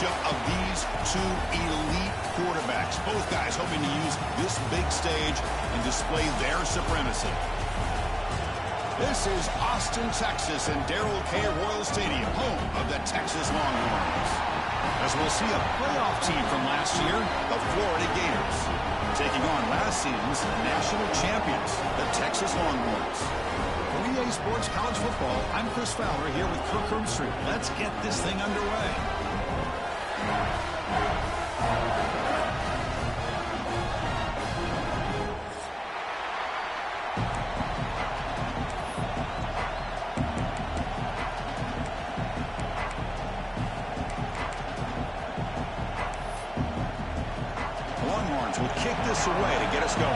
matchup of these two elite quarterbacks. Both guys hoping to use this big stage and display their supremacy. This is Austin, Texas, and Darrell K. Royal Stadium, home of the Texas Longhorns. As we'll see a playoff team from last year, the Florida Gators, taking on last season's national champions, the Texas Longhorns. For EA Sports College Football, I'm Chris Fowler here with Kirk Herbstreit. Let's get this thing underway. Will kick this away to get us going.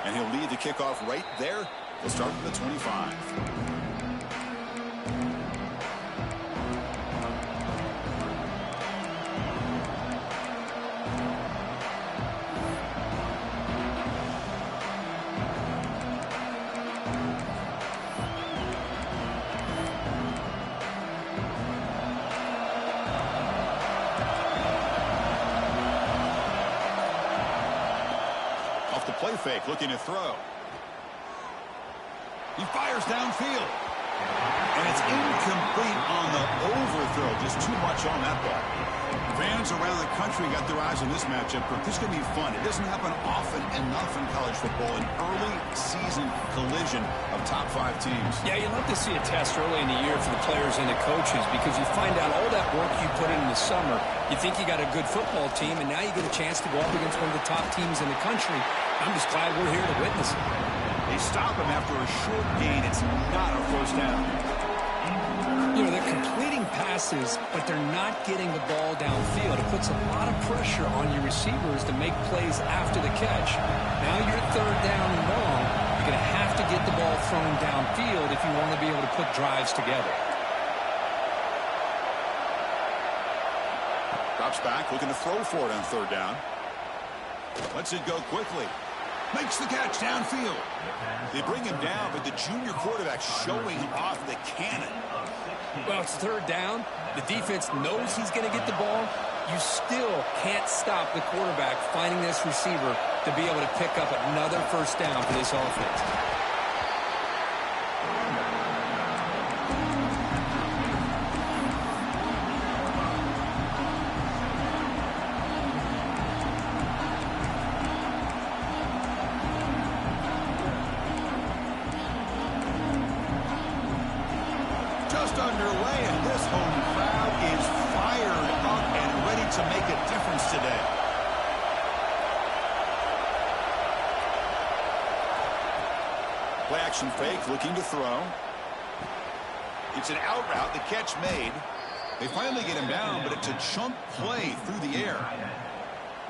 And he'll lead the kickoff right there. We'll start from the 25. Play fake, looking to throw. He fires downfield. And it's incomplete on the overthrow. Just too much on that ball. Fans around the country got their eyes on this matchup. This is going to be fun. It doesn't happen often enough in college football. An early season collision of top 5 teams. Yeah, you love to see a test early in the year for the players and the coaches because you find out all that work you put in the summer. You think you got a good football team, and now you get a chance to go up against one of the top teams in the country. I'm just glad we're here to witness it. They stop him after a short gain. It's not a first down. You know, they're completing passes, but they're not getting the ball downfield. It puts a lot of pressure on your receivers to make plays after the catch. Now you're third down and long. You're going to have to get the ball thrown downfield if you want to be able to put drives together. Drops back, looking to throw for it on third down. Lets it go quickly. Makes the catch downfield. They bring him down, but the junior quarterback showing off the cannon. Well, it's third down. The defense knows he's going to get the ball. You still can't stop the quarterback finding this receiver to be able to pick up another first down for this offense. Just underway, and this home crowd is fired up and ready to make a difference today. Play action fake, looking to throw. It's an out route, the catch made. They finally get him down, but it's a chunk play through the air.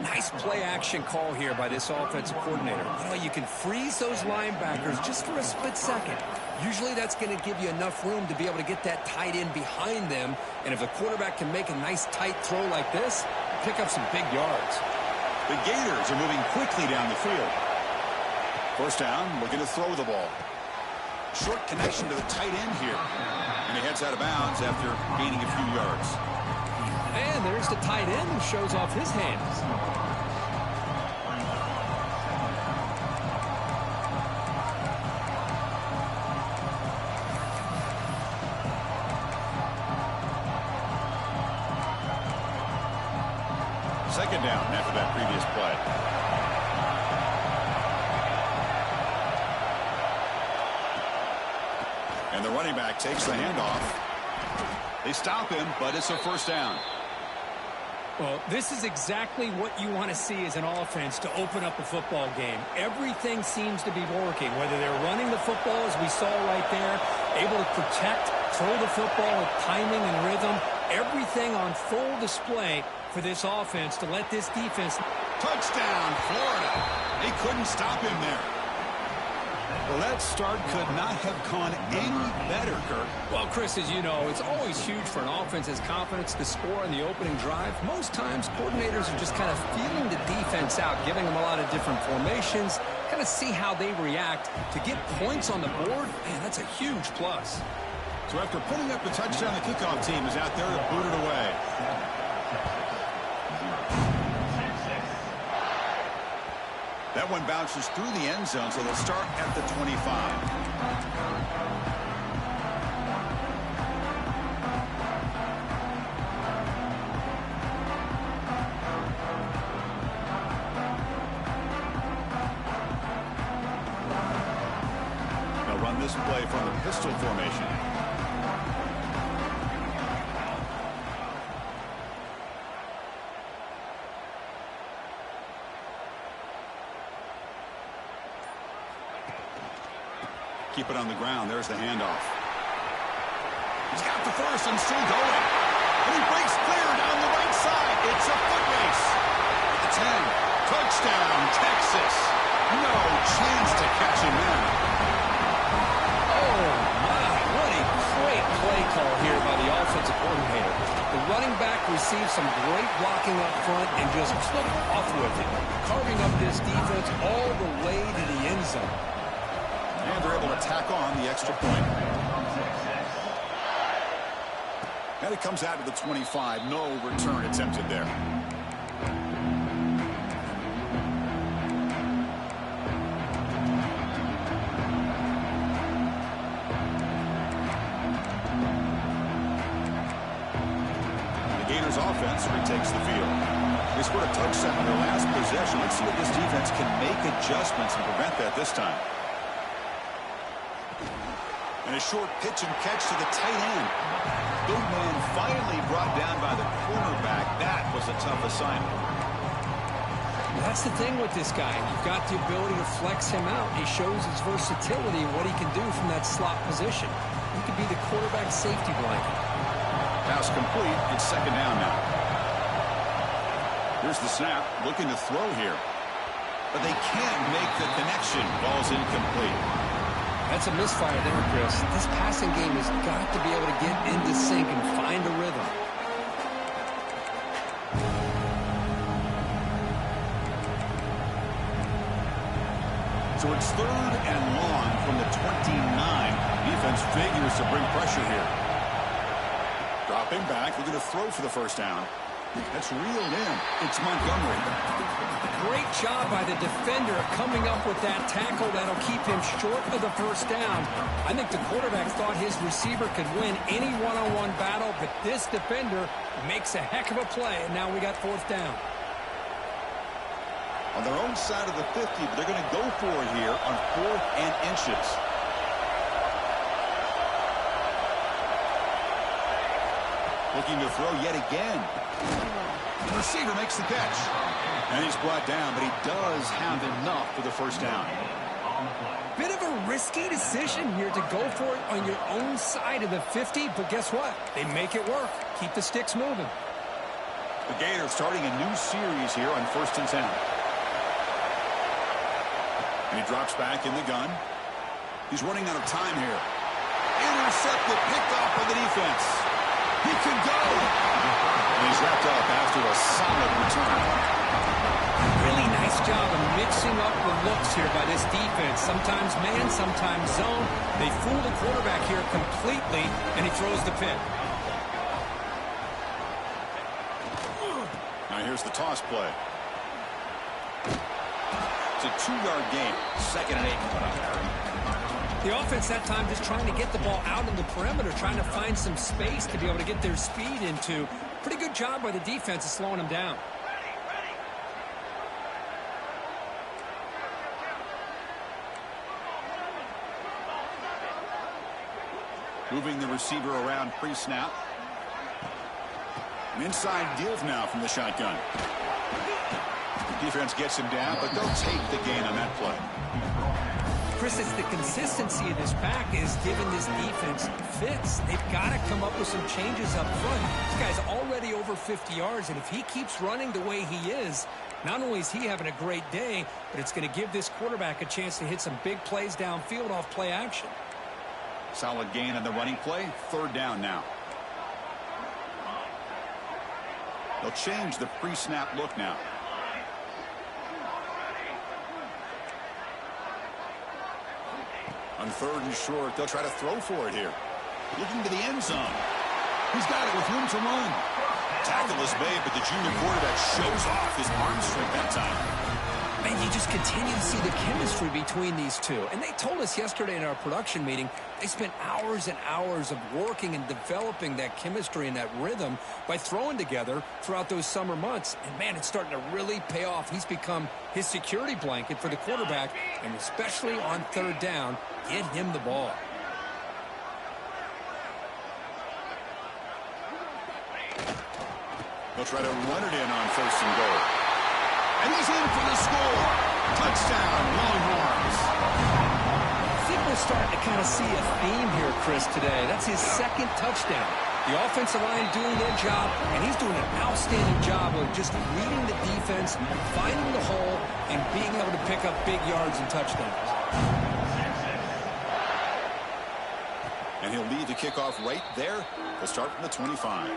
Nice play-action call here by this offensive coordinator. You know, you can freeze those linebackers just for a split second. Usually that's going to give you enough room to be able to get that tight end behind them. And if the quarterback can make a nice tight throw like this, pick up some big yards. The Gators are moving quickly down the field. First down, looking to throw the ball. Short connection to the tight end here. And he heads out of bounds after gaining a few yards. And there's the tight end who shows off his hands. Second down after that previous play. And the running back takes the handoff. They stop him, but it's a first down. Well, this is exactly what you want to see as an offense to open up a football game. Everything seems to be working, whether they're running the football, as we saw right there, able to protect, throw the football with timing and rhythm, everything on full display for this offense to let this defense. Touchdown, Florida. They couldn't stop him there. Well, that start could not have gone any better, Kirk. Well, Chris, as you know, it's always huge for an offense's confidence to score on the opening drive. Most times, coordinators are just kind of feeling the defense out, giving them a lot of different formations, kind of see how they react. To get points on the board, man, that's a huge plus. So after putting up the touchdown, the kickoff team is out there to boot it away. That one bounces through the end zone, so they'll start at the 25. They'll run this play from the pistol formation. Keep it on the ground. There's the handoff. He's got the first and still going. And he breaks clear down the right side. It's a foot race. The 10. Touchdown, Texas. No chance to catch him there. Oh, my. What a great play call here by the offensive coordinator. The running back received some great blocking up front and just clipped off with it, carving up this defense all the way to the end zone. And they're able to tack on the extra point. And it comes out to the 25. No return attempted there. The Gators offense retakes the field. They scored a touchdown on their last possession. Let's see if this defense can make adjustments and prevent that this time. And a short pitch and catch to the tight end. Big man finally brought down by the cornerback. That was a tough assignment. That's the thing with this guy. You've got the ability to flex him out. He shows his versatility and what he can do from that slot position. He could be the quarterback's safety blanket. Pass complete. It's second down now. Here's the snap. Looking to throw here. But they can't make the connection. Ball's incomplete. That's a misfire there, Chris. This passing game has got to be able to get into sync and find a rhythm. So it's third and long from the 29. Defense figures to bring pressure here. Dropping back, looking to throw for the first down. That's reeled in. It's Montgomery. Great job by the defender coming up with that tackle that'll keep him short of the first down. I think the quarterback thought his receiver could win any one-on-one battle, but this defender makes a heck of a play, and now we got fourth down. On their own side of the 50, but they're going to go for it here on 4th and inches. Looking to throw yet again. The receiver makes the catch. And he's brought down, but he does have enough for the first down. Bit of a risky decision here to go for it on your own side of the 50, but guess what? They make it work. Keep the sticks moving. The Gators starting a new series here on 1st and 10. And he drops back in the gun. He's running out of time here. Intercepted, picked off by the defense. He can go. And he's wrapped up after a solid return. Really nice job of mixing up the looks here by this defense. Sometimes man, sometimes zone. They fool the quarterback here completely, and he throws the pick. Now here's the toss play. It's a 2-yard gain. 2nd and 8. The offense that time just trying to get the ball out in the perimeter, trying to find some space to be able to get their speed into. Pretty good job by the defense of slowing them down. Moving the receiver around pre-snap. An inside give now from the shotgun. Defense gets him down, but they'll take the gain on that play. Chris, it's the consistency of this back is giving this defense fits. They've got to come up with some changes up front. This guy's already over 50 yards, and if he keeps running the way he is, Not only is he having a great day, but it's going to give this quarterback a chance to hit some big plays downfield off play action. Solid gain on the running play. 3rd down now. They'll change the pre-snap look now. On 3rd and short, they'll try to throw for it here. Looking to the end zone. He's got it with room to run. Tackle is made, but the junior quarterback shows off his arm strength that time. Man, you just continue to see the chemistry between these two. And they told us yesterday in our production meeting, they spent hours and hours of working and developing that chemistry and that rhythm by throwing together throughout those summer months. And, man, it's starting to really pay off. He's become his security blanket for the quarterback, and especially on 3rd down, get him the ball. They'll try to run it in on 1st and goal. And he's in for the score. Touchdown, Longhorns. I think we're starting to kind of see a theme here, Chris, today. That's his 2nd touchdown. The offensive line doing their job, and he's doing an outstanding job of just reading the defense, finding the hole, and being able to pick up big yards and touchdowns. And he'll lead the kickoff right there. They'll start from the 25.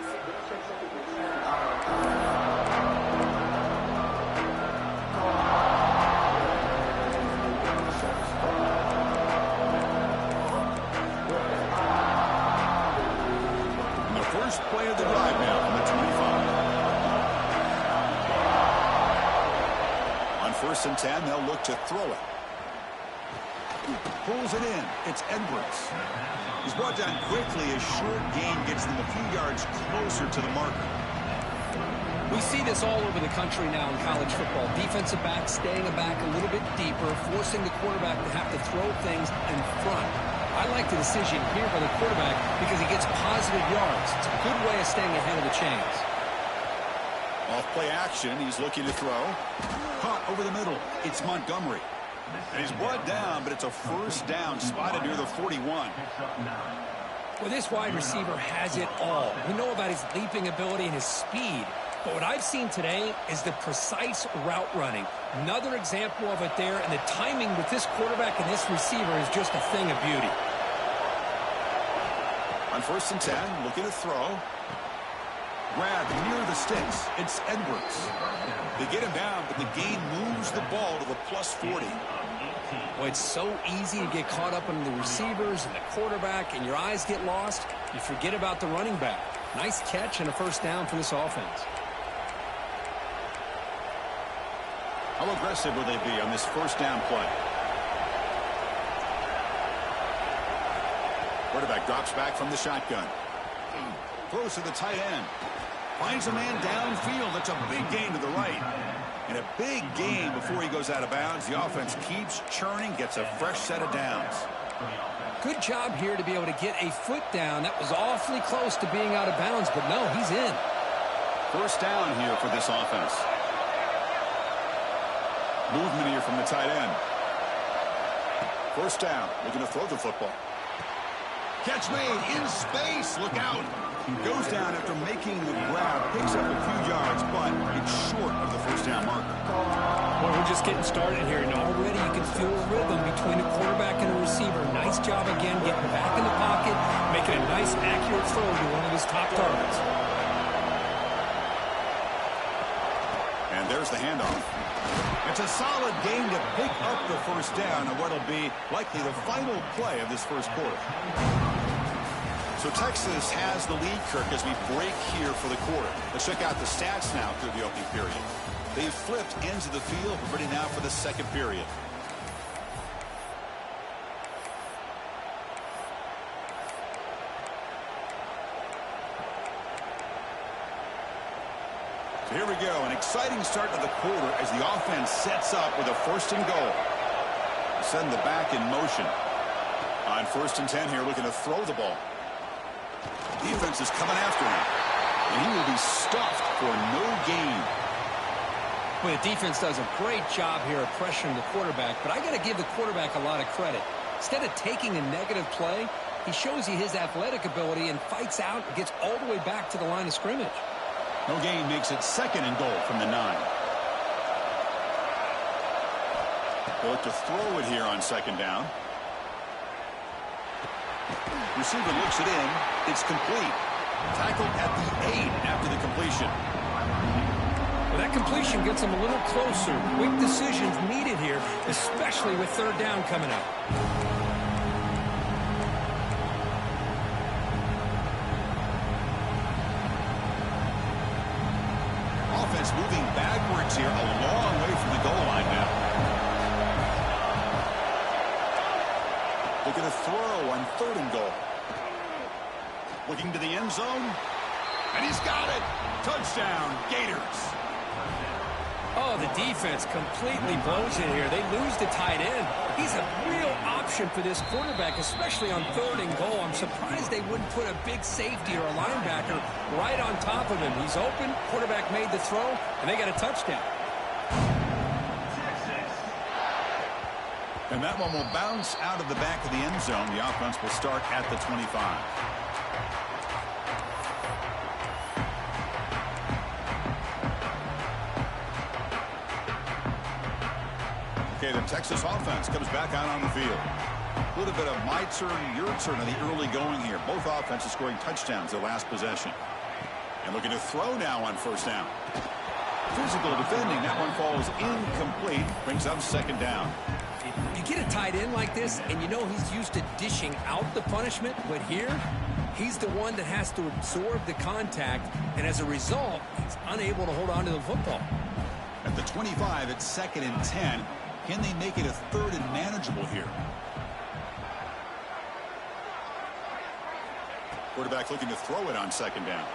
And the first play of the drive now from the 25. On 1st and 10, they'll look to throw it. Pulls it in. It's Edwards. He's brought down quickly. A short gain gets them a few yards closer to the marker. We see this all over the country now in college football. Defensive backs staying back a little bit deeper, forcing the quarterback to have to throw things in front. I like the decision here by the quarterback because he gets positive yards. It's a good way of staying ahead of the chains. Off play action. He's looking to throw. Caught over the middle. It's Montgomery. And he's brought down, but it's a 1st down spotted near the 41. Well, this wide receiver has it all. We know about his leaping ability and his speed. But what I've seen today is the precise route running. Another example of it there, and the timing with this quarterback and this receiver is just a thing of beauty. On 1st and 10, looking to throw. Grab near the sticks. It's Edwards. They get him down, but the gain moves the ball to the +40. Well, it's so easy to get caught up in the receivers and the quarterback, and your eyes get lost. You forget about the running back. Nice catch and a 1st down for this offense. How aggressive will they be on this 1st down play? Quarterback drops back from the shotgun. Throws to the tight end. Finds a man downfield. That's a big gain to the right. And a big gain before he goes out of bounds. The offense keeps churning, gets a fresh set of downs. Good job here to be able to get a foot down. That was awfully close to being out of bounds, but no, he's in. 1st down here for this offense. Movement here from the tight end. 1st down. Looking to throw the football. Catch made in space. Look out. He goes down after making the grab. Picks up a few yards, but it's short of the 1st down marker. Well, we're just getting started here, and already you can feel a rhythm between a quarterback and a receiver. Nice job again getting back in the pocket, making a nice, accurate throw to one of his top targets. And there's the handoff. It's a solid gain to pick up the 1st down on what'll be likely the final play of this 1st quarter. So Texas has the lead, Kirk, as we break here for the quarter. Let's check out the stats now through the opening period. They've flipped into the field. We're ready now for the 2nd period. So here we go. An exciting start to the quarter as the offense sets up with a 1st and goal. Send the back in motion. On 1st and 10 here, looking to throw the ball. Defense is coming after him. And he will be stuffed for no gain. Well, the defense does a great job here of pressuring the quarterback, but I got to give the quarterback a lot of credit. Instead of taking a negative play, he shows you his athletic ability and fights out and gets all the way back to the line of scrimmage. No gain makes it 2nd and goal from the 9. They'll look to throw it here on second down. Receiver looks it in. It's complete. Tackled at the 8 after the completion. Well, that completion gets them a little closer. Quick decisions needed here, especially with third down coming up. Offense moving backwards here, a long way from the goal line now. Looking to throw on third and goal. Looking to the end zone. And he's got it. Touchdown, Gators. Oh, the defense completely blows it here. They lose the tight end. He's a real option for this quarterback, especially on third and goal. I'm surprised they wouldn't put a big safety or a linebacker right on top of him. He's open. Quarterback made the throw, and they got a touchdown. And that one will bounce out of the back of the end zone. The offense will start at the 25. Okay, the Texas offense comes back out on the field. A little bit of my turn, your turn in the early going here. Both offenses scoring touchdowns their last possession. And looking to throw now on first down. Physical defending. That one falls incomplete. Brings up second down. You get a tight end like this, and you know he's used to dishing out the punishment, but here, he's the one that has to absorb the contact, and as a result, he's unable to hold on to the football. At the 25, it's 2nd and 10. Can they make it a third and manageable here? Quarterback looking to throw it on second down.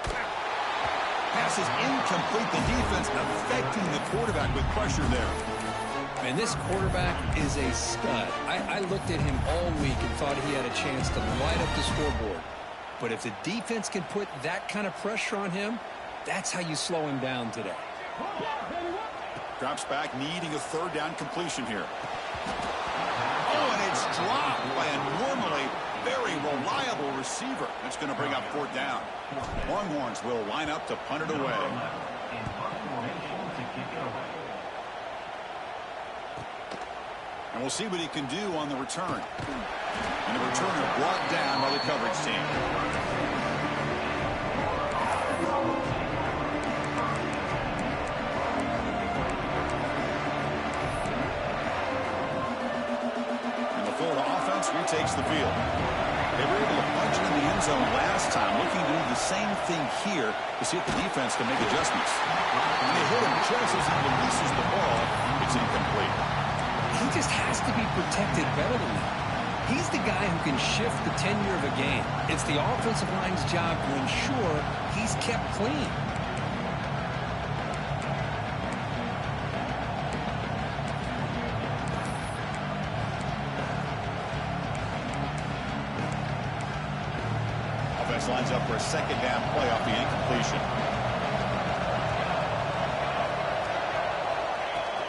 Pass is incomplete. The defense affecting the quarterback with pressure there. And this quarterback is a stud. I looked at him all week and thought he had a chance to light up the scoreboard. But if the defense can put that kind of pressure on him, that's how you slow him down today. Drops back, needing a third down completion here. Oh, and it's dropped by a normally very reliable receiver. That's going to bring up fourth down. Longhorns will line up to punt it away. And we'll see what he can do on the return. And the returner brought down by the coverage team. And the Florida offense retakes the field. They were able to punch it in the end zone last time, looking to do the same thing here to see if the defense can make adjustments. And they hit him just as he releases the ball. It's incomplete. He just has to be protected better than that. He's the guy who can shift the tenure of a game. It's the offensive line's job to ensure he's kept clean. Offense lines up for a second down play off the incompletion.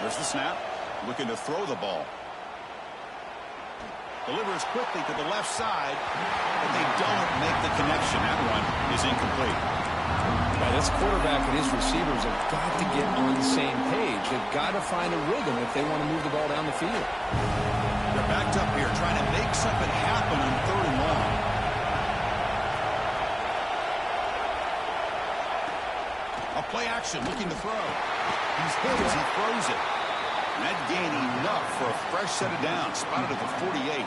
There's the snap. Looking to throw the ball. Delivers quickly to the left side, but they don't make the connection. That one is incomplete. Now, this quarterback and his receivers have got to get on the same page. They've got to find a rhythm if they want to move the ball down the field. They're backed up here trying to make something happen on third and long. A play action looking to throw. He's hit as he throws it. And that gain enough for a fresh set of downs, spotted at the 48.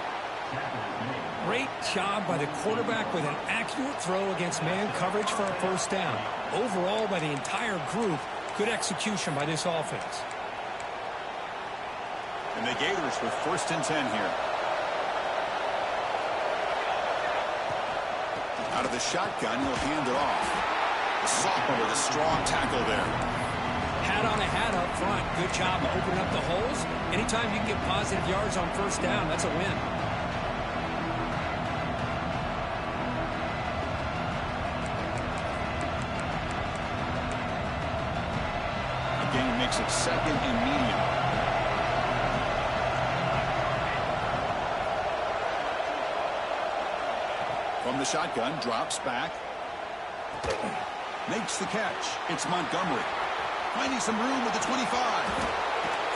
Great job by the quarterback with an accurate throw against man coverage for a first down. Overall, by the entire group, good execution by this offense. And the Gators with 1st and 10 here. Out of the shotgun, he'll hand it off. The sophomore with a strong tackle there. Hat on a hat up front. Good job of opening up the holes. Anytime you can get positive yards on first down, that's a win. Again, makes it 2nd and medium. From the shotgun, drops back. Makes the catch. It's Montgomery. Finding some room with the 25.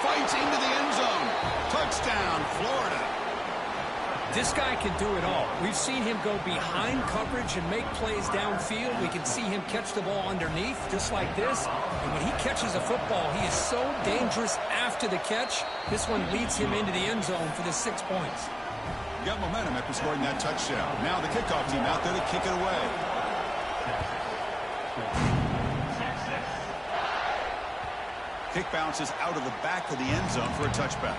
fights into the end zone. Touchdown, Florida. This guy can do it all. We've seen him go behind coverage and make plays downfield. We can see him catch the ball underneath, just like this. And when he catches a football, he is so dangerous after the catch. This one leads him into the end zone for the 6 points. Got momentum after scoring that touchdown. Now the kickoff team out there to kick it away. Kick bounces out of the back of the end zone for a touchback.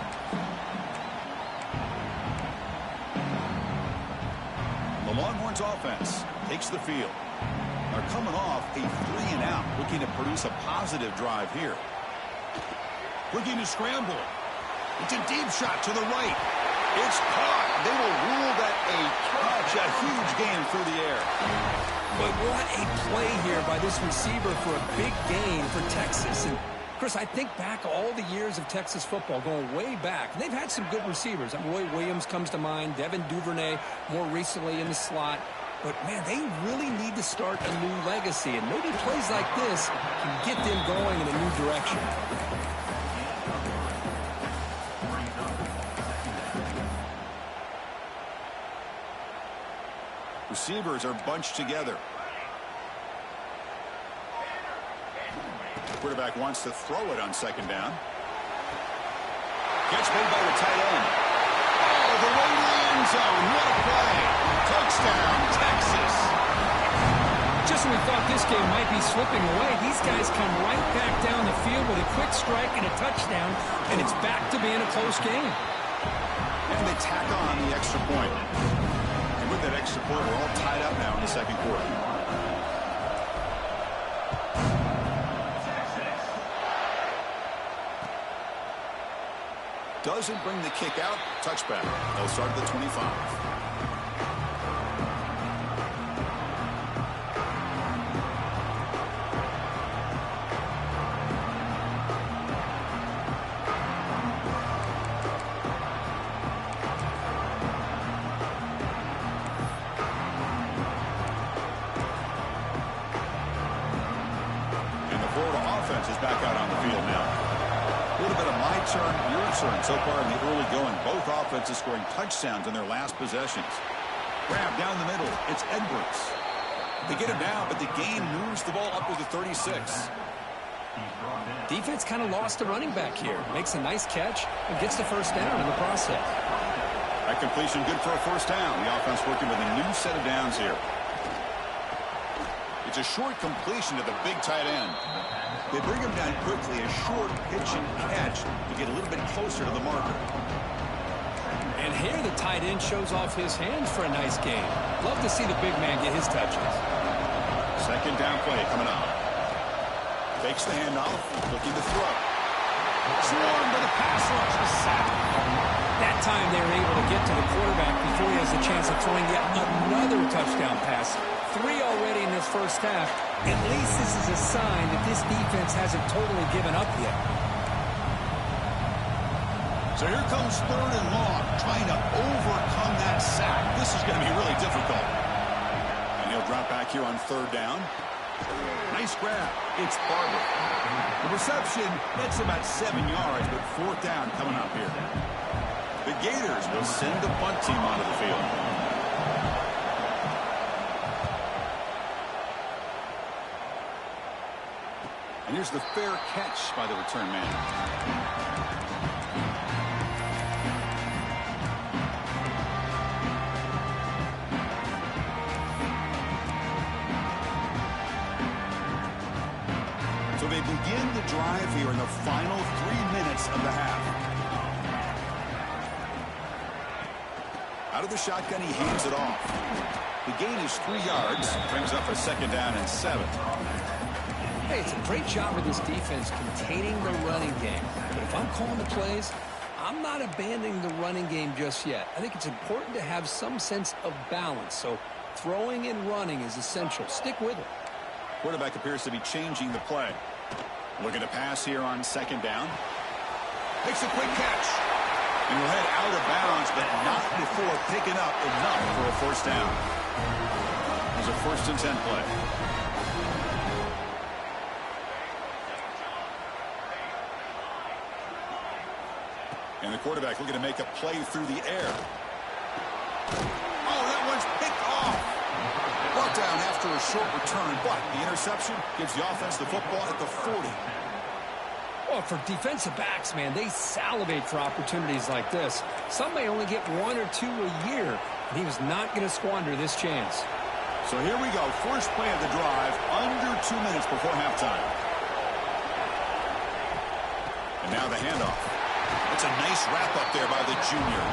The Longhorns offense takes the field. They're coming off a 3-and-out, looking to produce a positive drive here. Looking to scramble. It's a deep shot to the right. It's caught. They will rule that a catch, a huge gain through the air. But what a play here by this receiver for a big gain for Texas. And Chris, I think back all the years of Texas football, going way back. They've had some good receivers. Roy Williams comes to mind, Devin Duvernay more recently in the slot. But, man, they really need to start a new legacy. And maybe plays like this can get them going in a new direction. Receivers are bunched together. Quarterback wants to throw it on second down. Catch made by the tight end. Oh, the way to the end zone. What a play. Touchdown, Texas. Just when we thought this game might be slipping away, these guys come right back down the field with a quick strike and a touchdown, and it's back to being a close game. And they tack on the extra point. And with that extra point, we're all tied up now in the second quarter. Doesn't bring the kick out. Touchback. They'll start at the 25. And the Florida offense is back out on the field now. A little bit of my turn, your turn so far in the early going. Both offenses scoring touchdowns in their last possessions. Grab down the middle. It's Edwards. They get him down, but the game moves the ball up to the 36. Defense kind of lost the running back here. Makes a nice catch and gets the first down in the process. That completion good for a first down. The offense working with a new set of downs here. It's a short completion to the big tight end. They bring him down quickly, a short pitch and catch to get a little bit closer to the marker. And here the tight end shows off his hands for a nice game. Love to see the big man get his touches. Second down play coming up. Fakes the handoff, looking to throw. Swarmed by the pass rush, a sack. That time they were able to get to the quarterback before he has a chance of throwing yet another touchdown pass. 3 already in this first half. At least this is a sign that this defense hasn't totally given up yet. So here comes third and long, trying to overcome that sack. This is going to be really difficult. And he'll drop back here on third down. Nice grab. It's Barber. The reception, that's about 7 yards, but fourth down coming up here. The Gators will send the punt team onto the field. And here's the fair catch by the return man. So they begin the drive here in the final 3 minutes of the half. Out of the shotgun, he hands it off. The gain is 3 yards, brings up a second down and 7. Hey, it's a great job of this defense containing the running game. But if I'm calling the plays, I'm not abandoning the running game just yet. I think it's important to have some sense of balance. So throwing and running is essential. Stick with it. Quarterback appears to be changing the play. Looking to pass here on second down. Makes a quick catch. And will head out of bounds, but not before picking up enough for a first down. There's a 1st and 10 play. And the quarterback looking to make a play through the air. Oh, that one's picked off. Brought down after a short return, but the interception gives the offense the football at the 40. Well, for defensive backs, man, they salivate for opportunities like this. Some may only get 1 or 2 a year, and he was not going to squander this chance. So here we go. First play of the drive, under 2 minutes before halftime. And now the handoff. It's a nice wrap-up there by the junior.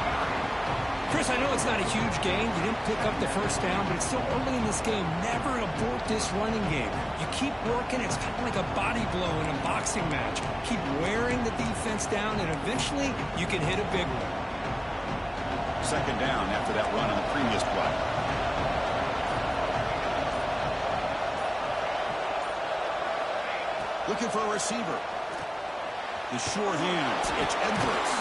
Chris, I know it's not a huge gain. You didn't pick up the first down, but it's still early in this game. Never abort this running game. You keep working. It's kind of like a body blow in a boxing match. Keep wearing the defense down, and eventually you can hit a big one. Second down after that run on the previous play. Looking for a receiver. The short hands. It's Edwards.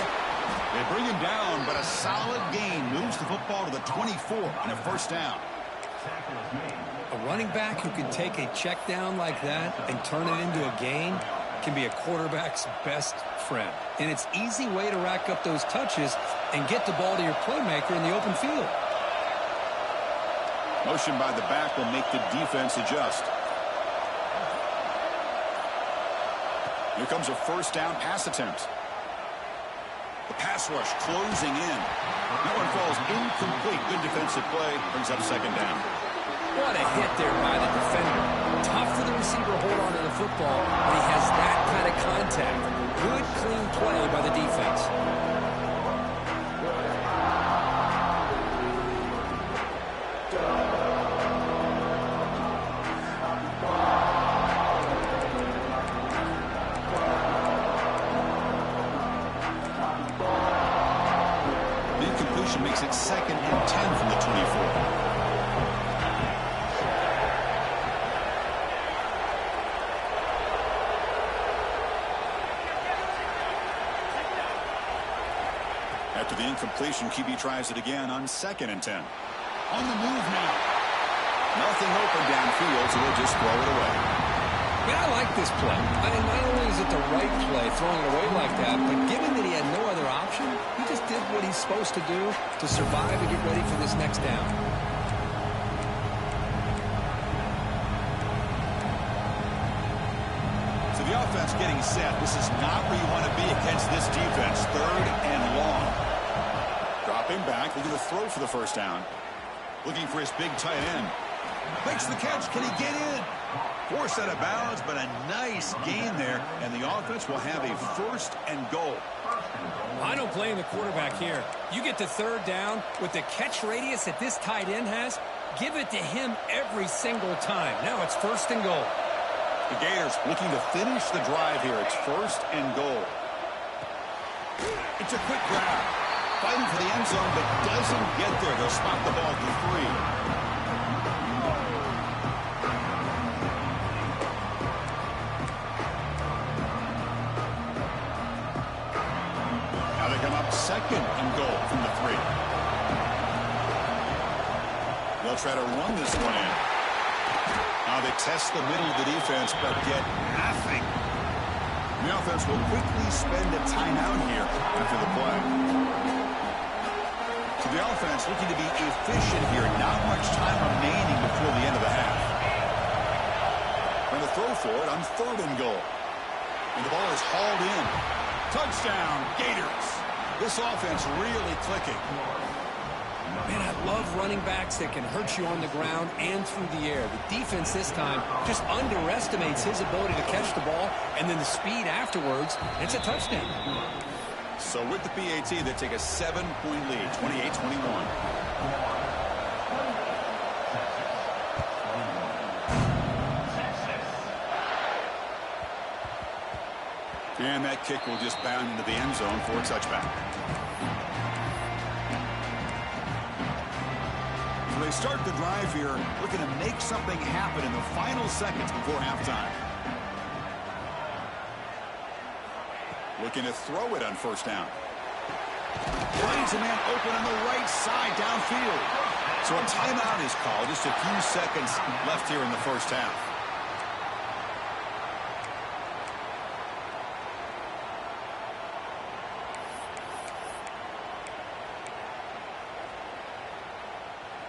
They bring him down, but a solid gain moves the football to the 24 on a first down. A running back who can take a check down like that and turn it into a gain can be a quarterback's best friend. And it's an easy way to rack up those touches and get the ball to your playmaker in the open field. Motion by the back will make the defense adjust. Here comes a first down pass attempt. The pass rush closing in. That one falls incomplete. Good defensive play. Brings up second down. What a hit there by the defender. Tough for the receiver to hold on to the football when he has that kind of contact. Good, clean play by the defense. Makes it 2nd and 10 from the 24. After the incompletion, QB tries it again on 2nd and 10. On the move now. Nothing open downfield, so they'll just throw it away. Yeah, I like this play. I mean, not only is it the right play, throwing it away like that, but given that he had no other option, he just did what he's supposed to do to survive and get ready for this next down. So the offense getting set. This is not where you want to be against this defense. 3rd and long. Dropping back, looking to throw for the first down. Looking for his big tight end. Makes the catch. Can he get in? Forced out of bounds, but a nice gain there, and the offense will have a 1st and goal. I don't blame the quarterback here. You get to 3rd down with the catch radius that this tight end has, give it to him every single time. Now it's 1st and goal. The Gators looking to finish the drive here. It's 1st and goal. It's a quick grab. Fighting for the end zone, but doesn't get there. They'll spot the ball for 3. Come up 2nd and goal from the 3. They'll try to run this one in. Now they test the middle of the defense, but get nothing. The offense will quickly spend a timeout here after the play. So the offense looking to be efficient here. Not much time remaining before the end of the half. Going to throw for it on 3rd and goal. And the ball is hauled in. Touchdown, Gators. This offense really clicking. Man, I love running backs that can hurt you on the ground and through the air. The defense this time just underestimates his ability to catch the ball, and then the speed afterwards, it's a touchdown. So with the PAT, they take a 7-point lead, 28-21. And that kick will just bound into the end zone for a touchback. So they start the drive here, looking to make something happen in the final seconds before halftime. Looking to throw it on 1st down. Finds a man open on the right side downfield. So a timeout is called. Just a few seconds left here in the first half.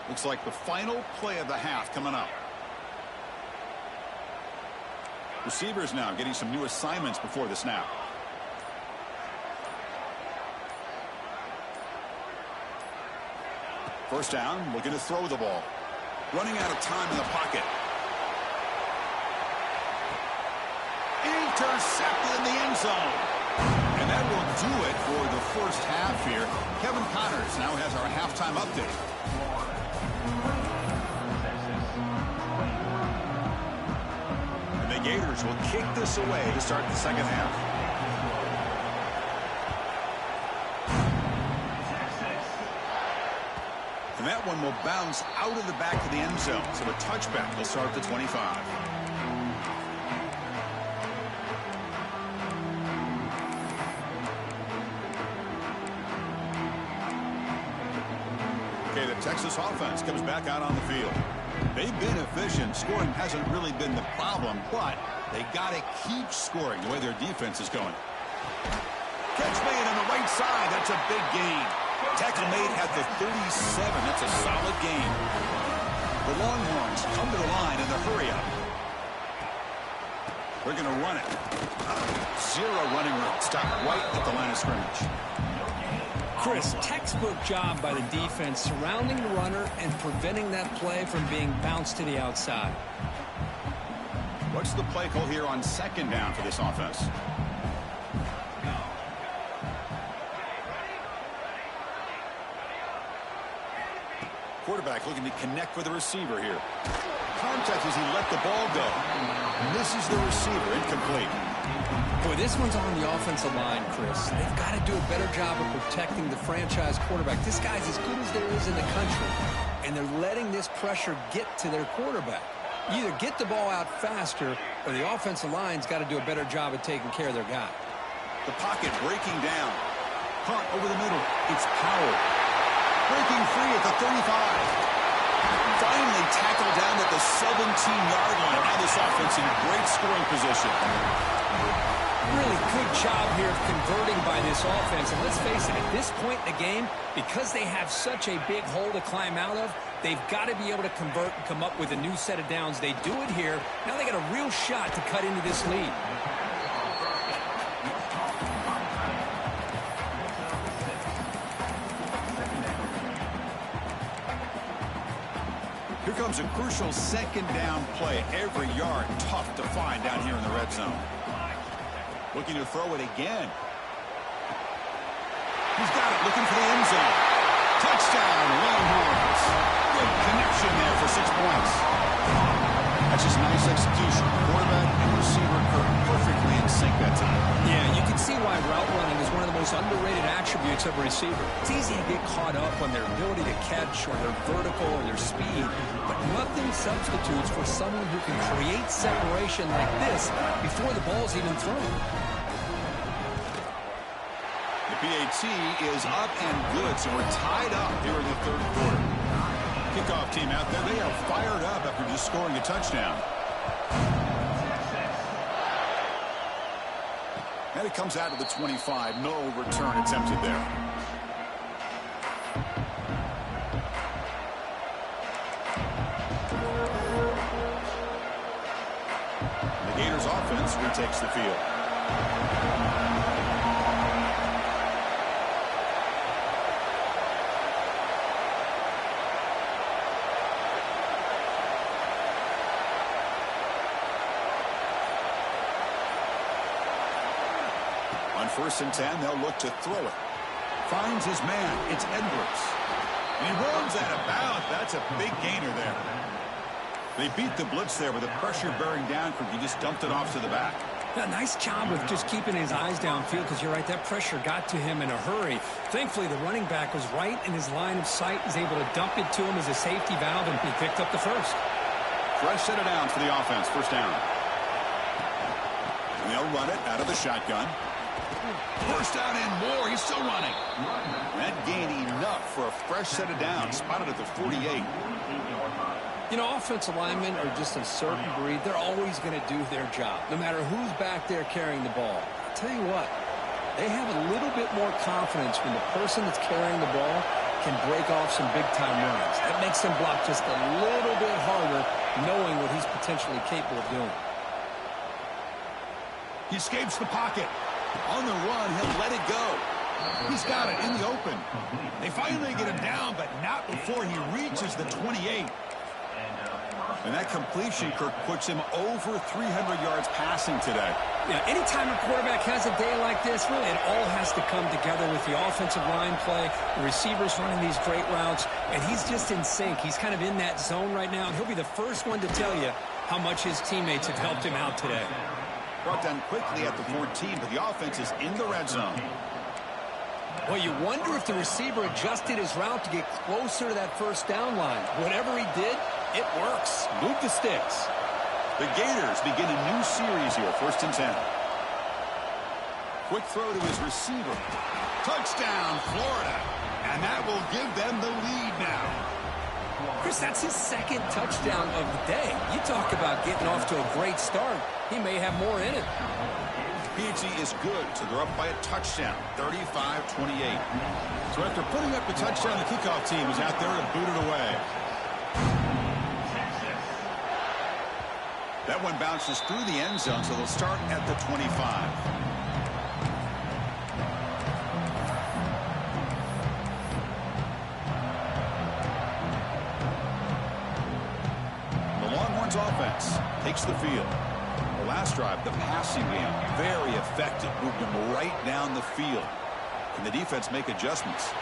Looks like the final play of the half coming up. Receivers now getting some new assignments before the snap. First down, looking to throw the ball. Running out of time in the pocket. Intercepted in the end zone. And that will do it for the first half here. Kevin Connors now has our halftime update. And the Gators will kick this away to start the second half. And that one will bounce out of the back of the end zone. So a touchback will start at the 25. Okay, the Texas offense comes back out on the field. They've been efficient. Scoring hasn't really been the problem, but they got to keep scoring the way their defense is going. Catch made on the right side. That's a big gain. Tackle made at the 37. That's a solid gain. The Longhorns come to the line in the hurry-up. They're going to run it. Zero running room. Stop right at the line of scrimmage. Chris, textbook job by the defense surrounding the runner and preventing that play from being bounced to the outside. What's the play call here on second down for this offense? Quarterback looking to connect with the receiver here. Contact as he let the ball go. Misses the receiver. Incomplete. Boy, this one's on the offensive line, Chris. They've got to do a better job of protecting the franchise quarterback. This guy's as good as there is in the country, and they're letting this pressure get to their quarterback. You either get the ball out faster, or the offensive line's got to do a better job of taking care of their guy. The pocket breaking down. Punt over the middle. It's Powell. Breaking free at the 35. Finally tackled down at the 17-yard line. Now this offense in great scoring position. Really good job here of converting by this offense. And let's face it, at this point in the game, because they have such a big hole to climb out of, they've got to be able to convert and come up with a new set of downs. They do it here. Now they got a real shot to cut into this lead. Here comes a crucial second down play. Every yard tough to find down here in the red zone. Looking to throw it again. He's got it, looking for the end zone. Touchdown, Longhorns. Good connection there for 6 points. That's just nice execution. Quarterback and receiver perfectly in sync that time. Yeah, you can see why route running is one of the most underrated attributes of a receiver. It's easy to get caught up on their ability to catch or their vertical or their speed, but nothing substitutes for someone who can create separation like this before the ball's even thrown. The PAT is up and good, so we're tied up here in the third quarter. Kickoff team out there, they are fired up after just scoring a touchdown. And it comes out of the 25. No return attempted there. The Gators offense retakes the field. First and 10, they'll look to throw it. Finds his man. It's Edwards. And he runs out of bounds. That's a big gainer there. They beat the blitz there with the pressure bearing down. He just dumped it off to the back. A nice job of just keeping his eyes downfield, because you're right, that pressure got to him in a hurry. Thankfully, the running back was right in his line of sight. He's able to dump it to him as a safety valve, and he picked up the first. Fresh set of downs for the offense. First down. And they'll run it out of the shotgun. First down and more. He's still running. That gained enough for a fresh set of downs. Spotted at the 48. You know, offensive linemen are just a certain breed. They're always going to do their job, no matter who's back there carrying the ball. I'll tell you what, they have a little bit more confidence when the person that's carrying the ball can break off some big-time runs. That makes him block just a little bit harder, knowing what he's potentially capable of doing. He escapes the pocket. On the run, he'll let it go. He's got it in the open. They finally get him down, but not before he reaches the 28. And that completion, Kirk, puts him over 300 yards passing today. Yeah, anytime a quarterback has a day like this, really it all has to come together with the offensive line play, the receivers running these great routes, and he's just in sync. He's kind of in that zone right now, and he'll be the first one to tell you how much his teammates have helped him out today. Brought down quickly at the 14, but the offense is in the red zone. Well, you wonder if the receiver adjusted his route to get closer to that first down line. Whatever he did, it works. Move the sticks. The Gators begin a new series here, 1st and 10. Quick throw to his receiver. Touchdown, Florida. And that will give them the lead now. Chris, that's his second touchdown of the day. You talk about getting off to a great start. He may have more in it. PhD is good, so they're up by a touchdown, 35-28. So after putting up the touchdown, the kickoff team is out there to boot it away. That one bounces through the end zone, so they'll start at the 25. The Longhorns offense takes the field. The last drive, the passing game, very effective. Moved them right down the field. Can the defense make adjustments?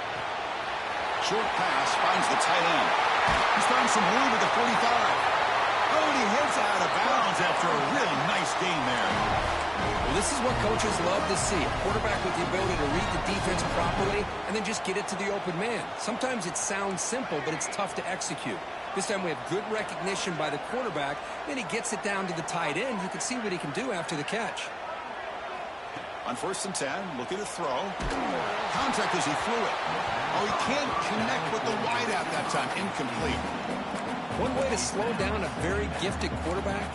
Short pass finds the tight end. He's found some room at the 45. Oh, and he heads out of bounds after a really nice game there. Well, this is what coaches love to see. A quarterback with the ability to read the defense properly and then just get it to the open man. Sometimes it sounds simple, but it's tough to execute. This time we have good recognition by the quarterback. Then he gets it down to the tight end. You can see what he can do after the catch. On 1st and 10, look at the throw. Contact as he threw it. Oh, he can't connect with the wideout that time. Incomplete. One way to slow down a very gifted quarterback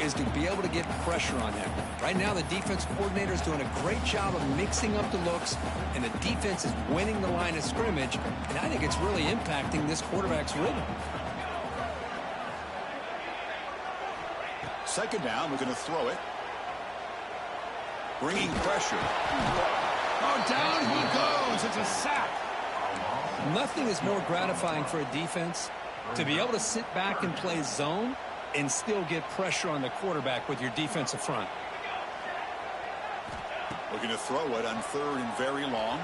is to be able to get pressure on him. Right now, the defense coordinator is doing a great job of mixing up the looks, and the defense is winning the line of scrimmage, and I think it's really impacting this quarterback's rhythm. Second down, we're going to throw it. Bringing pressure. Oh, down he goes. It's a sack. Nothing is more gratifying for a defense to be able to sit back and play zone and still get pressure on the quarterback with your defensive front. Looking to throw it on 3rd and very long.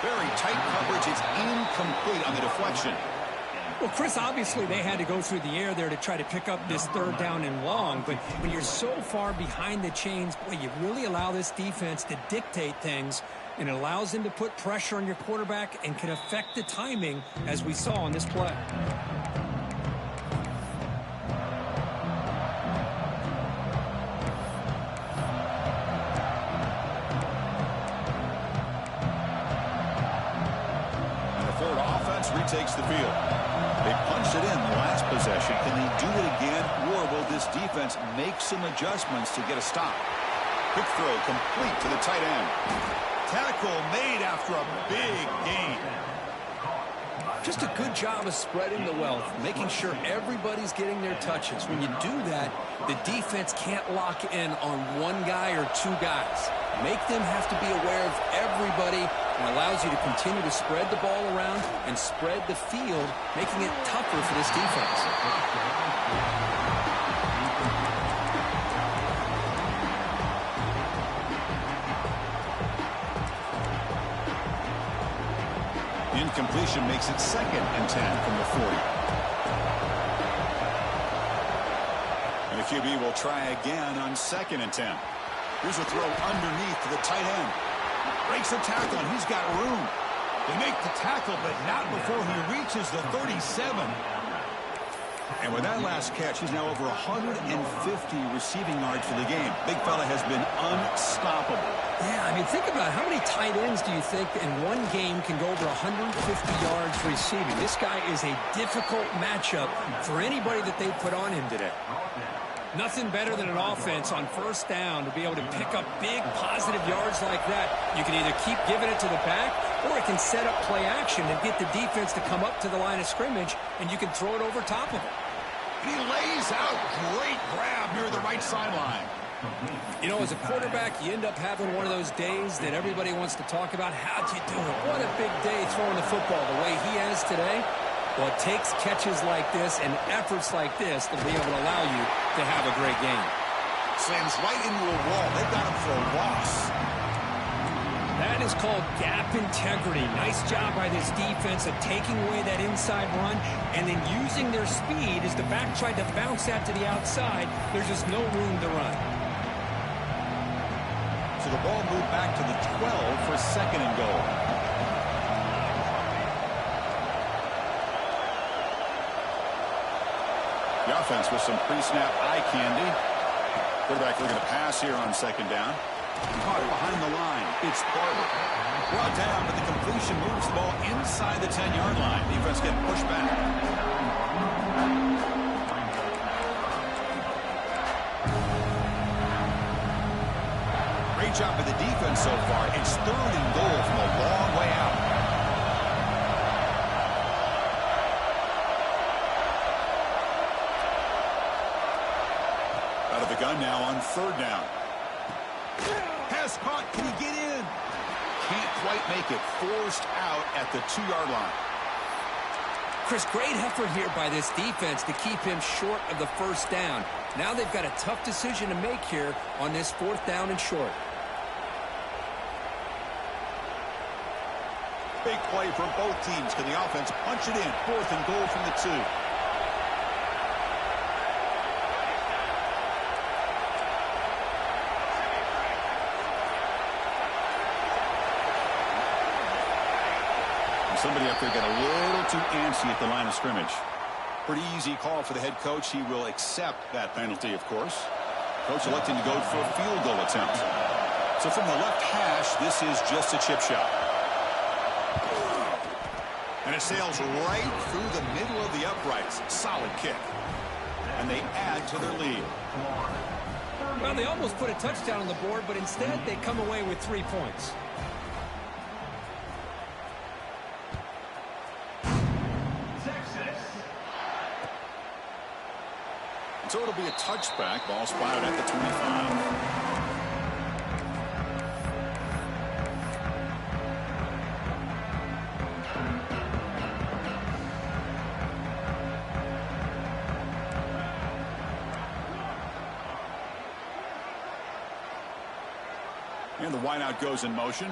Very tight coverage. It's incomplete on the deflection. Well, Chris, obviously they had to go through the air there to try to pick up this 3rd down and long, but when you're so far behind the chains, boy, you really allow this defense to dictate things, and it allows them to put pressure on your quarterback and can affect the timing, as we saw on this play. And the Florida offense retakes the field. They punched it in the last possession. Can they do it again, or will this defense make some adjustments to get a stop? Quick throw complete to the tight end. Tackle made after a big gain. Just a good job of spreading the wealth, making sure everybody's getting their touches. When you do that, the defense can't lock in on one guy or two guys. Make them have to be aware of everybody, and allows you to continue to spread the ball around and spread the field, making it tougher for this defense. Incompletion makes it 2nd and 10 from the 40. And the QB will try again on 2nd and 10. Here's a throw underneath to the tight end. Breaks the tackle, and he's got room. They make the tackle, but not before he reaches the 37. And with that last catch, he's now over 150 receiving yards for the game. Big fella has been unstoppable. Yeah, I mean, think about it. How many tight ends do you think in one game can go over 150 yards receiving? This guy is a difficult matchup for anybody that they put on him today. Nothing better than an offense on 1st down to be able to pick up big positive yards like that. You can either keep giving it to the back or it can set up play action and get the defense to come up to the line of scrimmage, and you can throw it over top of it. He lays out. Great grab near the right sideline. You know, as a quarterback, you end up having one of those days that everybody wants to talk about. How'd you do it? What a big day throwing the football the way he has today. Well, it takes catches like this and efforts like this to be able to allow you to have a great game. Slams right into a wall. They've got him for a loss. That is called gap integrity. Nice job by this defense of taking away that inside run and then using their speed as the back tried to bounce that to the outside. There's just no room to run. So the ball moved back to the 12 for second and goal. The offense with some pre-snap eye candy. Quarterback looking to pass here on second down. Caught behind the line. It's Barber. Brought down, but the completion moves the ball inside the 10-yard line. Defense getting pushed back. Great job by the defense so far. It's third and goal from a long way out. Out of the gun now on third down. Pass caught. Can he get in? Can't quite make it. Forced out at the 2-yard line. Chris, great effort here by this defense to keep him short of the first down. Now they've got a tough decision to make here on this fourth down and short. Big play from both teams. Can the offense punch it in? Fourth and goal from the 2. Somebody up there got a little too antsy at the line of scrimmage. Pretty easy call for the head coach. He will accept that penalty, of course. Coach electing to go for a field goal attempt. So from the left hash, this is just a chip shot. And it sails right through the middle of the uprights. Solid kick. And they add to their lead. Well, they almost put a touchdown on the board, but instead they come away with 3 points. So it'll be a touchback. Ball spotted at the 25. And the wideout goes in motion.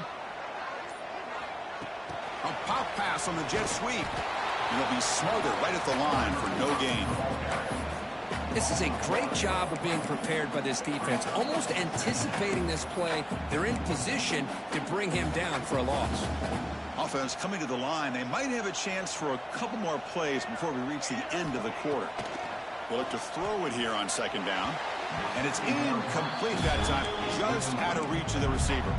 A pop pass on the jet sweep. And it'll be smothered right at the line for no gain. This is a great job of being prepared by this defense, almost anticipating this play. They're in position to bring him down for a loss. Offense coming to the line. They might have a chance for a couple more plays before we reach the end of the quarter. We'll look to throw it here on second down. And it's incomplete that time, just out of reach of the receiver.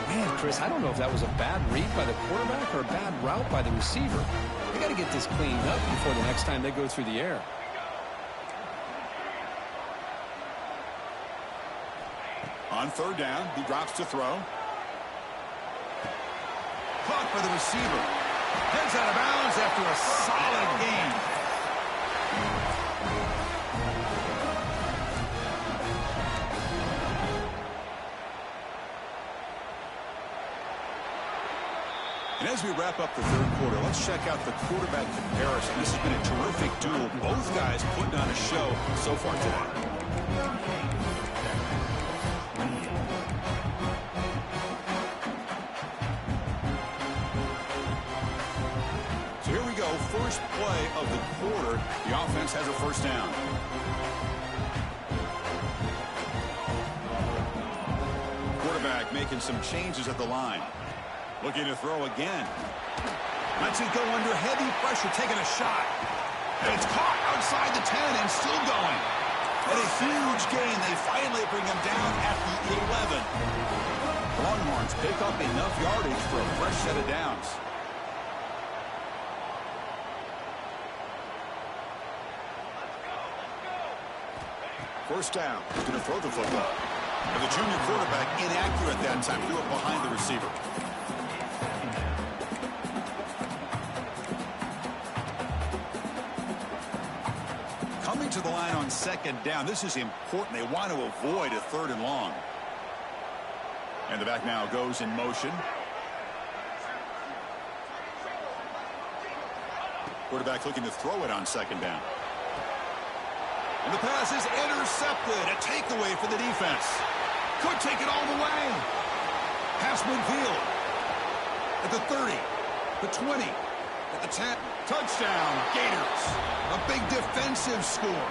Man, Chris, I don't know if that was a bad read by the quarterback or a bad route by the receiver. They got to get this cleaned up before the next time they go through the air. On third down, he drops to throw. Caught by the receiver. Heads out of bounds after a solid gain. And as we wrap up the third quarter, let's check out the quarterback comparison. This has been a terrific duel. Both guys putting on a show so far today. First play of the quarter, the offense has a first down. Quarterback making some changes at the line. Looking to throw again. Lets it go under heavy pressure, taking a shot. And it's caught outside the 10 and still going. And a huge gain. They finally bring him down at the 11. Longhorns pick up enough yardage for a fresh set of downs. First down. He's going to throw the football. And the junior quarterback inaccurate that time. Threw it behind the receiver. line on second down. This is important. They want to avoid a 3rd and long. And the back now goes in motion. Quarterback looking to throw it on second down. And the pass is intercepted. A takeaway for the defense. Could take it all the way. Pass midfield. At the 30. The 20. At the 10. Touchdown, Gators. A big defensive score.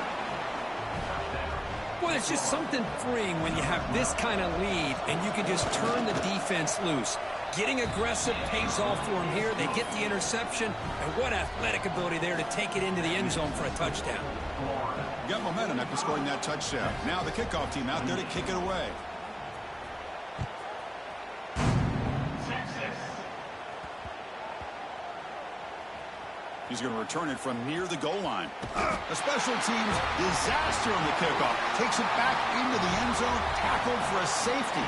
Well, it's just something freeing when you have this kind of lead and you can just turn the defense loose. Getting aggressive pays off for them here. They get the interception, and what athletic ability there to take it into the end zone for a touchdown. Got momentum after scoring that touchdown. Now the kickoff team out there to kick it away. He's going to return it from near the goal line. A special teams disaster on the kickoff. Takes it back into the end zone, tackled for a safety.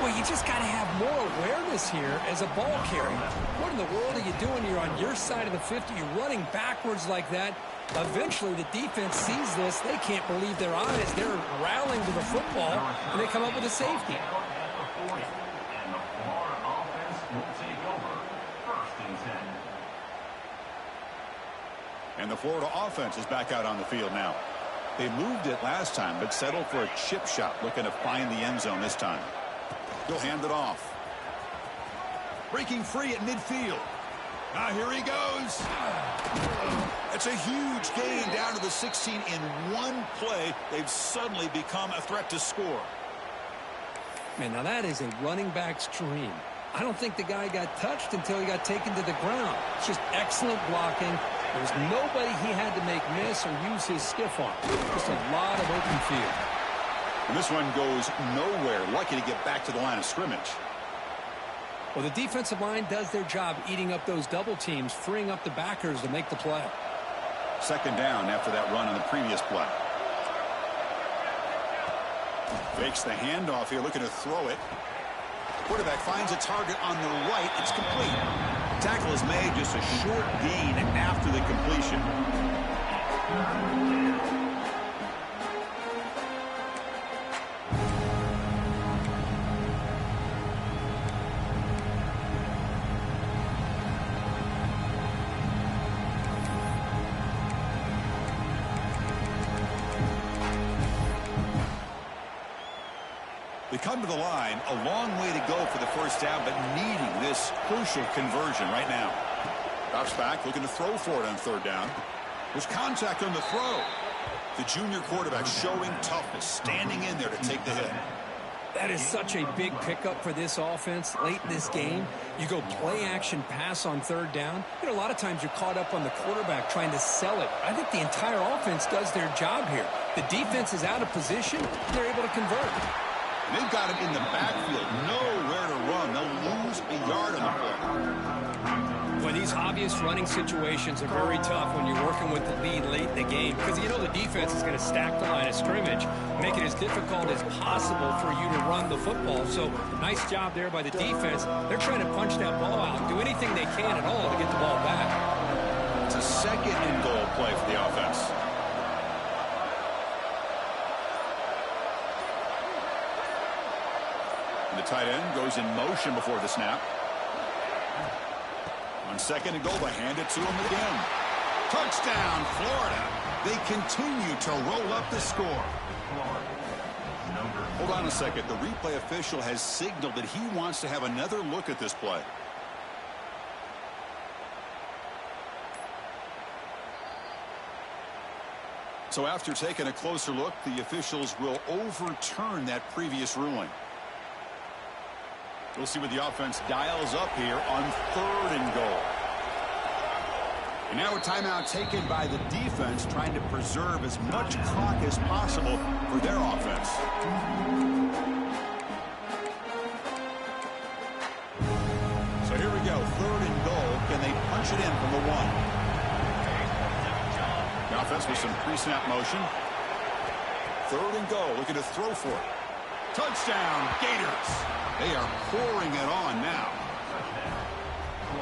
Well, you just got to have more awareness here as a ball carrier. What in the world are you doing? You're on your side of the 50. You're running backwards like that. Eventually, the defense sees this. They can't believe their eyes. They're rallying to the football, and they come up with a safety. And the Florida offense is back out on the field now. They moved it last time, but settled for a chip shot, looking to find the end zone this time. He'll hand it off. Breaking free at midfield. Now here he goes. It's a huge gain down to the 16 in one play. They've suddenly become a threat to score. Man, now that is a running back's dream. I don't think the guy got touched until he got taken to the ground. It's just excellent blocking. There's nobody he had to make miss or use his stiff arm. Just a lot of open field. And this one goes nowhere. Lucky to get back to the line of scrimmage. Well, the defensive line does their job eating up those double teams, freeing up the backers to make the play. Second down after that run on the previous play. Fakes the handoff here, looking to throw it. Quarterback finds a target on the right. It's complete. Tackle is made, just a short gain after the completion. They come to the line, a long way to go for the first down, but needing this crucial conversion right now. Drops back, looking to throw for it on third down. There's contact on the throw. The junior quarterback showing toughness, standing in there to take the hit. That is such a big pickup for this offense late in this game. You go play action pass on third down. You know, a lot of times you're caught up on the quarterback trying to sell it. I think the entire offense does their job here. The defense is out of position, and they're able to convert. They've got him in the backfield, nowhere to run. They'll lose a yard on the play. Well, these obvious running situations are very tough when you're working with the lead late in the game because you know the defense is going to stack the line of scrimmage, make it as difficult as possible for you to run the football. So, nice job there by the defense. They're trying to punch that ball out, do anything they can at all to get the ball back. It's a second and goal play for the offense. The tight end goes in motion before the snap. On second and goal, they hand it to him again. Touchdown, Florida. They continue to roll up the score. Hold on a second. The replay official has signaled that he wants to have another look at this play. So after taking a closer look, the officials will overturn that previous ruling. We'll see what the offense dials up here on third and goal. And now a timeout taken by the defense, trying to preserve as much clock as possible for their offense. So here we go, third and goal. Can they punch it in from the one? The offense with some pre-snap motion. Third and goal, looking to throw for it. Touchdown, Gators. They are pouring it on now.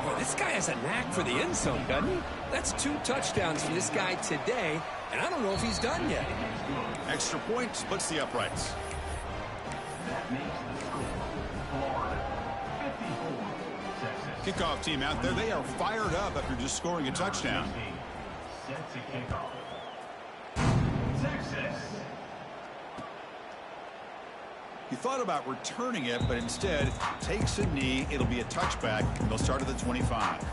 Boy, this guy has a knack for the end zone, doesn't he? That's 2 touchdowns for this guy today, And I don't know if he's done yet. Extra point splits the uprights. Kickoff team out there. They are fired up after just scoring a touchdown. He thought about returning it, but instead takes a knee. It'll be a touchback, and they'll start at the 25.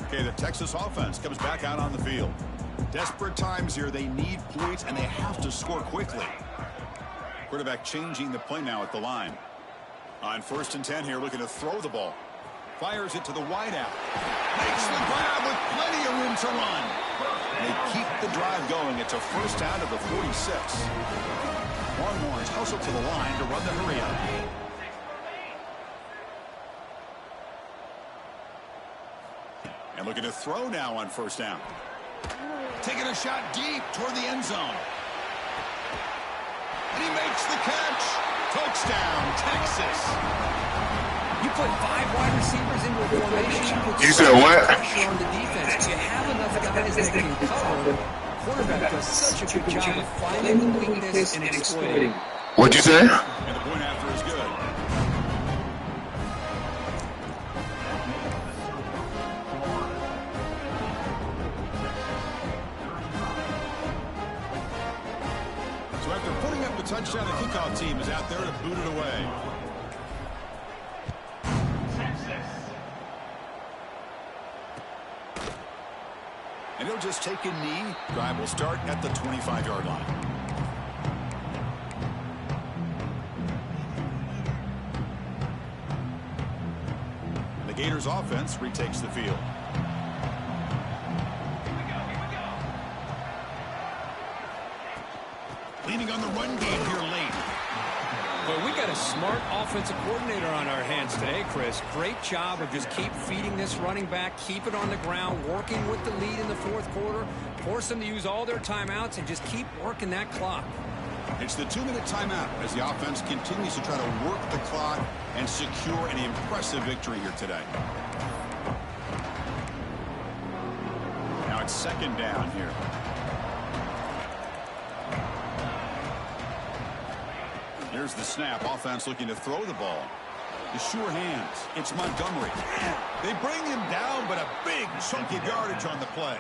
Okay, the Texas offense comes back out on the field. Desperate times here. They need points, and they have to score quickly. Quarterback changing the play now at the line. On 1st and 10 here, looking to throw the ball. Fires it to the wideout. Makes the grab with plenty of room to run. They keep the drive going. It's a first down to the 46. Longhorns hustle to the line to run the hurry up. And looking to throw now on 1st down. Taking a shot deep toward the end zone. And he makes the catch. Touchdown, Texas. You put 5 wide receivers into a formation. You said what? Pressure on the defense. You have enough guys that can cover. Quarterback does such a good job of finding the weakness and exploiting. What'd you say? And the point after is good. So after putting up the touchdown, the kickoff team is out there to boot it away. And he'll just take a knee. Drive will start at the 25-yard line. The Gators offense retakes the field. Leaning on the run game here late. Well, we got a smart offensive coordinator on our hands today, Chris. Great job of just keep feeding this running back, keep it on the ground, working with the lead in the 4th quarter, force them to use all their timeouts, and just keep working that clock. It's the 2-minute timeout as the offense continues to try to work the clock and secure an impressive victory here today. Now it's 2nd down here. Here's the snap. Offense looking to throw the ball. The sure hands. It's Montgomery. They bring him down, but a big chunk of yardage on the play.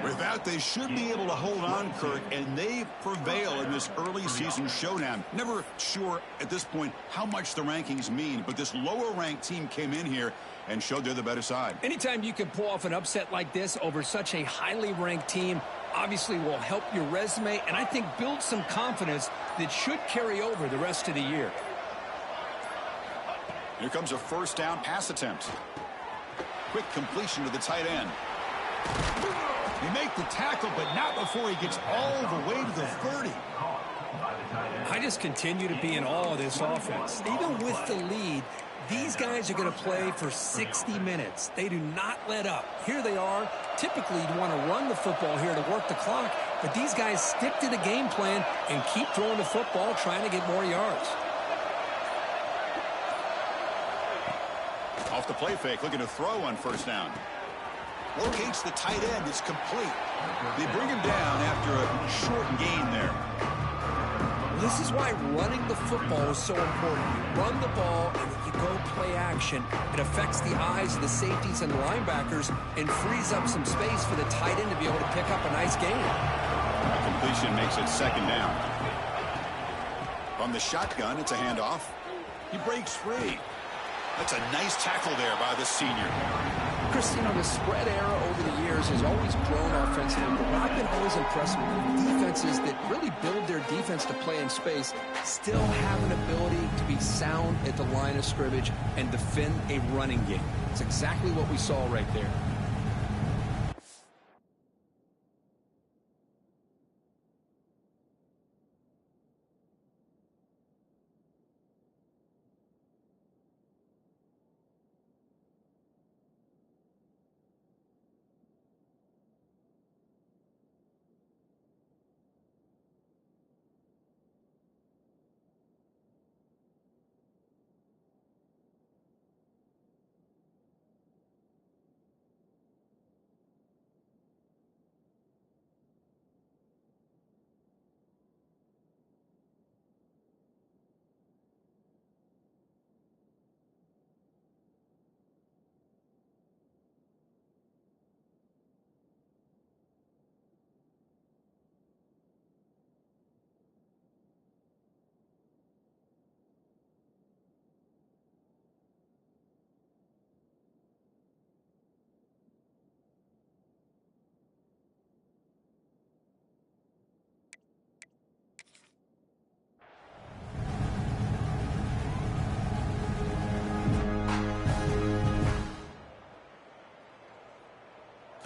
With that, they should be able to hold on, Kirk, and they prevail in this early season showdown. Never sure at this point how much the rankings mean, but this lower-ranked team came in here and showed they're the better side. Anytime you can pull off an upset like this over such a highly ranked team, obviously will help your resume and I think build some confidence that should carry over the rest of the year. Here comes a 1st down pass attempt. Quick completion to the tight end. They make the tackle, but not before he gets all the way to the 30. I just continue to be in awe of this offense. Even with the lead, these guys are going to play for 60 minutes. They do not let up. Here they are. Typically, you'd want to run the football here to work the clock, but these guys stick to the game plan and keep throwing the football, trying to get more yards. Off the play fake, looking to throw on 1st down. Locates the tight end. It's complete. They bring him down after a short gain there. This is why running the football is so important. You run the ball, and then you go play action. It affects the eyes of the safeties and the linebackers and frees up some space for the tight end to be able to pick up a nice gain. A completion makes it 2nd down. From the shotgun, it's a handoff. He breaks free. That's a nice tackle there by the senior. Chris, you know, the spread era over the years has always grown offensively, but what I've been always impressed with defenses that really build their defense to play in space still have an ability to be sound at the line of scrimmage and defend a running game. It's exactly what we saw right there.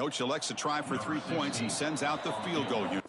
Coach elects to try for 3 points and sends out the field goal unit.